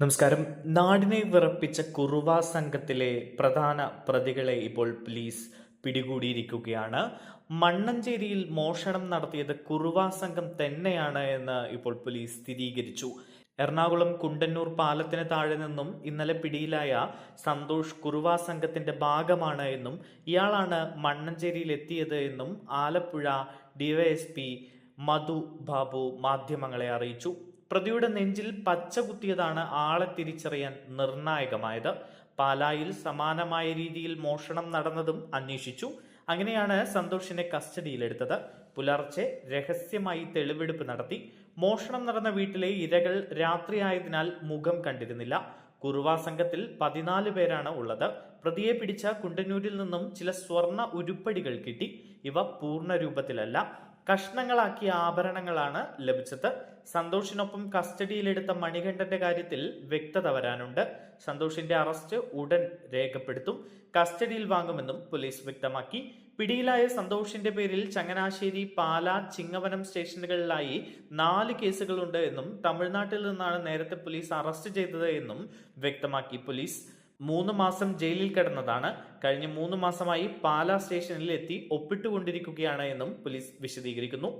നമസ്കാരം. നാടിനെ വിറപ്പിച്ച കുറുവ സംഘത്തിലെ പ്രധാന പ്രതികളെ ഇപ്പോൾ പോലീസ് പിടികൂടിയിരിക്കുകയാണ്. മണ്ണഞ്ചേരിയിൽ മോഷണം നടത്തിയത് കുറുവ സംഘം തന്നെയാണ് എന്ന് ഇപ്പോൾ പോലീസ് സ്ഥിരീകരിച്ചു. എറണാകുളം കുണ്ടന്നൂർ പാലത്തിന് താഴെ നിന്നും ഇന്നലെ പിടിയിലായ സന്തോഷ് കുറുവ സംഘത്തിന്റെ ഭാഗമാണ് എന്നും ഇയാളാണ് മണ്ണഞ്ചേരിയിൽ എത്തിയത് എന്നും ആലപ്പുഴ ഡിവൈഎസ്പി മധു ബാബു മാധ്യമങ്ങളെ അറിയിച്ചു. പ്രതിയുടെ നെഞ്ചിൽ പച്ച കുത്തിയതാണ് ആളെ തിരിച്ചറിയാൻ നിർണായകമായത്. പാലായിൽ സമാനമായ രീതിയിൽ മോഷണം നടന്നതും അന്വേഷിച്ചു. അങ്ങനെയാണ് സന്തോഷിനെ കസ്റ്റഡിയിലെടുത്തത്. പുലർച്ചെ രഹസ്യമായി തെളിവെടുപ്പ് നടത്തി. മോഷണം നടന്ന വീട്ടിലെ ഇരകൾ രാത്രിയായതിനാൽ മുഖം കണ്ടിരുന്നില്ല. കുറുവ സംഘത്തിൽ 14 പേരാണ് ഉള്ളത്. പ്രതിയെ പിടിച്ച കുണ്ടന്നൂരിൽ നിന്നും ചില സ്വർണ്ണ ഉരുപ്പടികൾ കിട്ടി. ഇവ പൂർണ്ണ രൂപത്തിലല്ല, കഷ്ണങ്ങളാക്കിയ ആഭരണങ്ങളാണ് ലഭിച്ചത്. സന്തോഷിനൊപ്പം കസ്റ്റഡിയിലെടുത്ത മണികണ്ഠന്റെ കാര്യത്തിൽ വ്യക്തത വരാനുണ്ട്. സന്തോഷിന്റെ അറസ്റ്റ് ഉടൻ രേഖപ്പെടുത്തും, കസ്റ്റഡിയിൽ വാങ്ങുമെന്നും പോലീസ് വ്യക്തമാക്കി. പിടിയിലായ സന്തോഷിന്റെ പേരിൽ ചങ്ങനാശ്ശേരി, പാല, ചിങ്ങവനം സ്റ്റേഷനുകളിലായി 4 കേസുകളുണ്ട് എന്നും തമിഴ്നാട്ടിൽ നിന്നാണ് നേരത്തെ പോലീസ് അറസ്റ്റ് ചെയ്തത് എന്നും വ്യക്തമാക്കി. പോലീസ് 3 മാസം ജയിലിൽ കിടന്നതാണ്. കഴിഞ്ഞ 3 മാസമായി പാലാ സ്റ്റേഷനിൽ എത്തി ഒപ്പിട്ടുകൊണ്ടിരിക്കുകയാണ് എന്നും പോലീസ് വിശദീകരിക്കുന്നു.